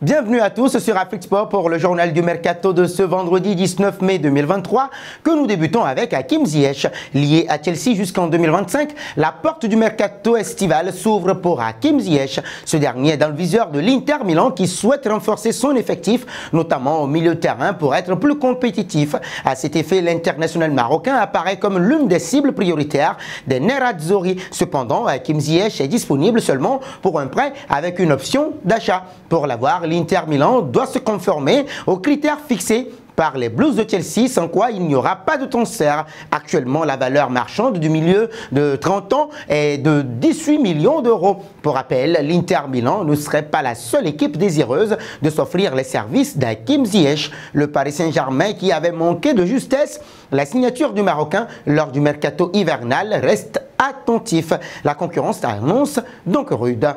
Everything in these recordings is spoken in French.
Bienvenue à tous sur Afrique Sport pour le journal du Mercato de ce vendredi 19 mai 2023 que nous débutons avec Hakim Ziyech. Lié à Chelsea jusqu'en 2025, la porte du Mercato estival s'ouvre pour Hakim Ziyech. Ce dernier est dans le viseur de l'Inter Milan qui souhaite renforcer son effectif, notamment au milieu de terrain pour être plus compétitif. À cet effet, l'international marocain apparaît comme l'une des cibles prioritaires des Nerazzurri. Cependant, Hakim Ziyech est disponible seulement pour un prêt avec une option d'achat. Pour l'avoir, l'Inter Milan doit se conformer aux critères fixés par les Blues de Chelsea, sans quoi il n'y aura pas de transfert. Actuellement, la valeur marchande du milieu de 30 ans est de 18 millions d'euros. Pour rappel, l'Inter Milan ne serait pas la seule équipe désireuse de s'offrir les services d'Hakim Ziyech. Le Paris Saint-Germain, qui avait manqué de justesse la signature du Marocain lors du mercato hivernal, reste attentif. La concurrence annonce donc rude.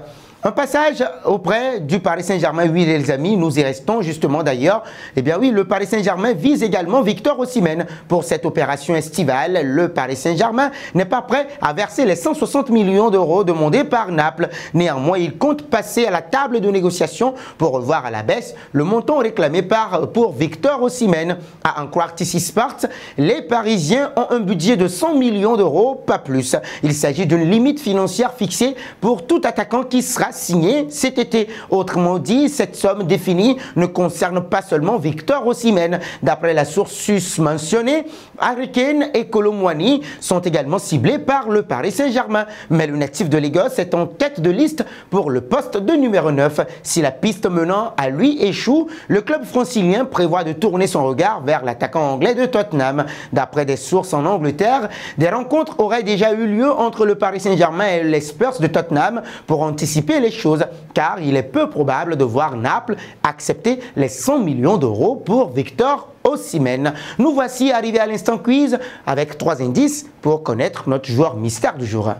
Un passage auprès du Paris Saint-Germain, oui les amis, nous y restons justement d'ailleurs. Eh bien oui, le Paris Saint-Germain vise également Victor Osimhen. Pour cette opération estivale, le Paris Saint-Germain n'est pas prêt à verser les 160 millions d'euros demandés par Naples. Néanmoins, il compte passer à la table de négociation pour revoir à la baisse le montant réclamé pour Victor Osimhen. À en croire TC Sports, les Parisiens ont un budget de 100 millions d'euros, pas plus. Il s'agit d'une limite financière fixée pour tout attaquant qui sera signé cet été. Autrement dit, cette somme définie ne concerne pas seulement Victor Osimhen. D'après la source susmentionnée, Harry Kane et Kolo Muani sont également ciblés par le Paris Saint-Germain. Mais le natif de Lagos est en tête de liste pour le poste de numéro 9. Si la piste menant à lui échoue, le club francilien prévoit de tourner son regard vers l'attaquant anglais de Tottenham. D'après des sources en Angleterre, des rencontres auraient déjà eu lieu entre le Paris Saint-Germain et les Spurs de Tottenham pour anticiper les choses, car il est peu probable de voir Naples accepter les 100 millions d'euros pour Victor Osimhen. Nous voici arrivés à l'instant quiz avec 3 indices pour connaître notre joueur mystère du jour.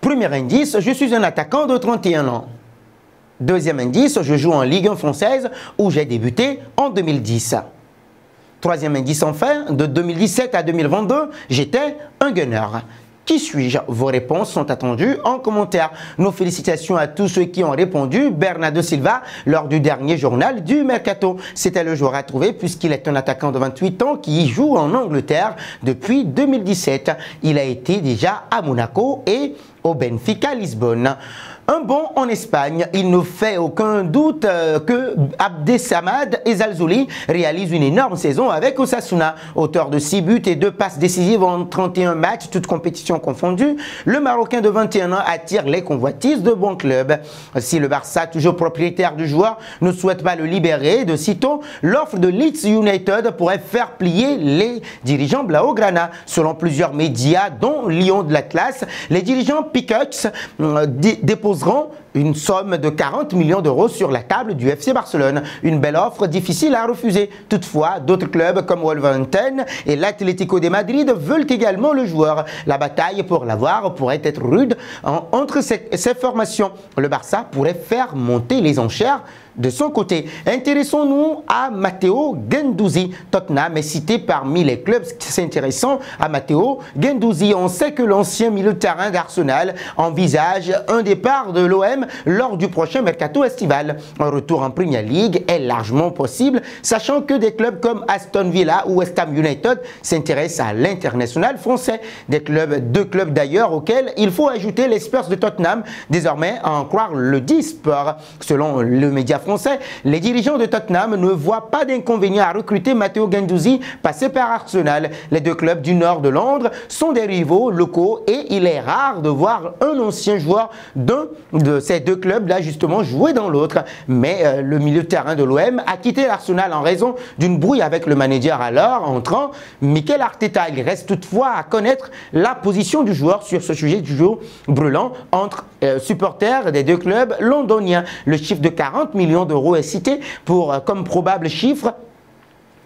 Premier indice, je suis un attaquant de 31 ans. Deuxième indice, je joue en Ligue 1 française où j'ai débuté en 2010. Troisième indice enfin, de 2017 à 2022, j'étais un gunner. Qui suis-je? Vos réponses sont attendues en commentaire. Nos félicitations à tous ceux qui ont répondu. Bernardo Silva, lors du dernier journal du Mercato. C'était le joueur à trouver puisqu'il est un attaquant de 28 ans qui joue en Angleterre depuis 2017. Il a été déjà à Monaco et au Benfica Lisbonne. Un bon en Espagne, il ne fait aucun doute que Abdesamad Ezzalzouli réalise une énorme saison avec Osasuna. Auteur de 6 buts et 2 passes décisives en 31 matchs, toutes compétitions confondues, le Marocain de 21 ans attire les convoitises de bons clubs. Si le Barça, toujours propriétaire du joueur, ne souhaite pas le libérer de sitôt, l'offre de Leeds United pourrait faire plier les dirigeants Blaugrana. Selon plusieurs médias, dont Lyon de l'Atlas, les dirigeants Pickups déposeront une somme de 40 millions d'euros sur la table du FC Barcelone. Une belle offre difficile à refuser. Toutefois, d'autres clubs comme Wolverhampton et l'Atlético de Madrid veulent également le joueur. La bataille pour l'avoir pourrait être rude entre ces formations. Le Barça pourrait faire monter les enchères de son côté. Intéressons-nous à Matteo Guendouzi. Tottenham est cité parmi les clubs s'intéressant à Matteo Guendouzi. On sait que l'ancien milieu de terrain d'Arsenal envisage un départ de l'OM lors du prochain mercato estival. Un retour en Premier League est largement possible, sachant que des clubs comme Aston Villa ou West Ham United s'intéressent à l'international français. Deux clubs d'ailleurs auxquels il faut ajouter les Spurs de Tottenham, désormais à en croire le D-Sport. Selon le média français, les dirigeants de Tottenham ne voient pas d'inconvénient à recruter Matteo Guendouzi passé par Arsenal. Les deux clubs du nord de Londres sont des rivaux locaux et il est rare de voir un ancien joueur d'un de ces deux clubs-là justement jouer dans l'autre. Mais le milieu de terrain de l'OM a quitté l'Arsenal en raison d'une brouille avec le manager alors entrant, Mikel Arteta. Il reste toutefois à connaître la position du joueur sur ce sujet du jour brûlant entre supporters des deux clubs londoniens. Le chiffre de 40 millions d'euros est cité comme probable chiffre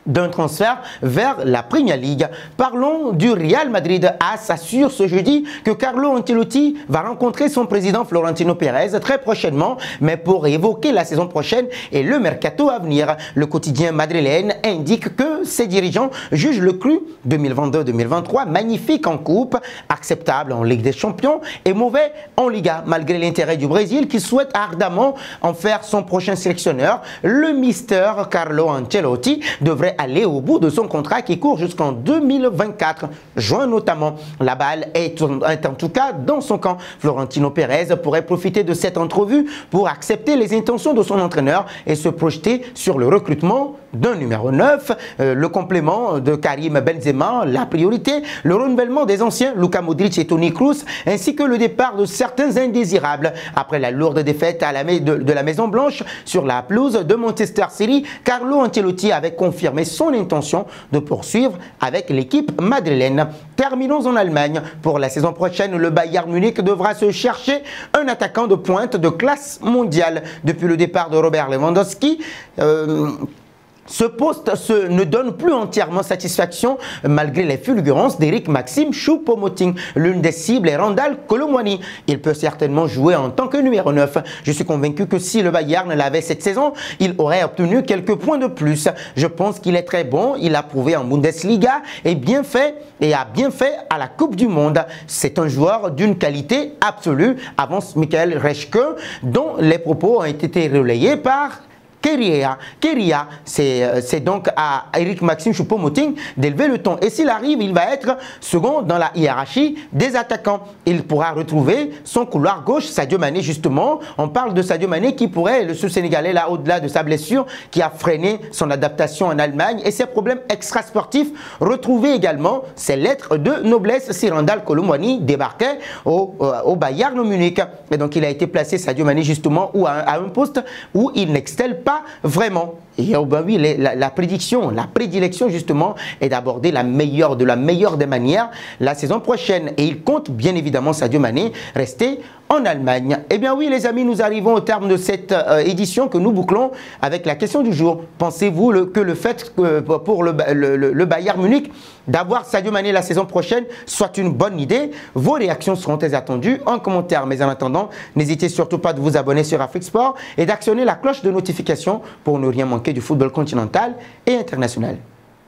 d'un transfert vers la Premier League. Parlons du Real Madrid. AS assure ce jeudi que Carlo Ancelotti va rencontrer son président Florentino Pérez très prochainement, mais pour évoquer la saison prochaine et le mercato à venir. Le quotidien madrilène indique que ses dirigeants jugent le cru 2022-2023 magnifique en coupe, acceptable en Ligue des Champions et mauvais en Liga, malgré l'intérêt du Brésil qui souhaite ardemment en faire son prochain sélectionneur. Le mister Carlo Ancelotti devrait aller au bout de son contrat qui court jusqu'en 2024, juin notamment. La balle est en tout cas dans son camp. Florentino Pérez pourrait profiter de cette entrevue pour accepter les intentions de son entraîneur et se projeter sur le recrutement d'un numéro 9, le complément de Karim Benzema, la priorité, le renouvellement des anciens Luka Modric et Toni Kroos, ainsi que le départ de certains indésirables. Après la lourde défaite de la Maison Blanche sur la pelouse de Manchester City, Carlo Ancelotti avait confirmé son intention de poursuivre avec l'équipe madrilène. Terminons en Allemagne. Pour la saison prochaine, le Bayern Munich devra se chercher un attaquant de pointe de classe mondiale. Depuis le départ de Robert Lewandowski, ce poste ne donne plus entièrement satisfaction malgré les fulgurances d'Eric Maxim Choupo-Moting. L'une des cibles est Randal Colomwani. Il peut certainement jouer en tant que numéro 9. Je suis convaincu que si le Bayern l'avait cette saison, il aurait obtenu quelques points de plus. Je pense qu'il est très bon. Il a prouvé en Bundesliga et a bien fait à la Coupe du Monde. C'est un joueur d'une qualité absolue, avance Michael Reschke, dont les propos ont été relayés par Keria, c'est donc à Eric Maxime Choupo-Moting d'élever le ton. Et s'il arrive, il va être second dans la hiérarchie des attaquants. Il pourra retrouver son couloir gauche, Sadio Mané justement. On parle de Sadio Mané qui pourrait, le Sénégalais là, au-delà de sa blessure, qui a freiné son adaptation en Allemagne et ses problèmes extrasportifs, retrouver également ses lettres de noblesse si Randal Colomwani débarquait au Bayern Munich. Et donc il a été placé, Sadio Mané justement, à un poste où il n'excelle pas vraiment. Et ben oui, la prédilection justement est d'aborder de la meilleure des manières la saison prochaine. Et il compte bien évidemment, Sadio Mané, rester en Allemagne. Eh bien oui les amis, nous arrivons au terme de cette édition que nous bouclons avec la question du jour. Pensez-vous que le fait pour le Bayern Munich d'avoir Sadio Mané la saison prochaine soit une bonne idée? Vos réactions seront très attendues en commentaire. Mais en attendant, n'hésitez surtout pas de vous abonner sur Afrique Sport et d'actionner la cloche de notification pour ne rien manquer du football continental et international.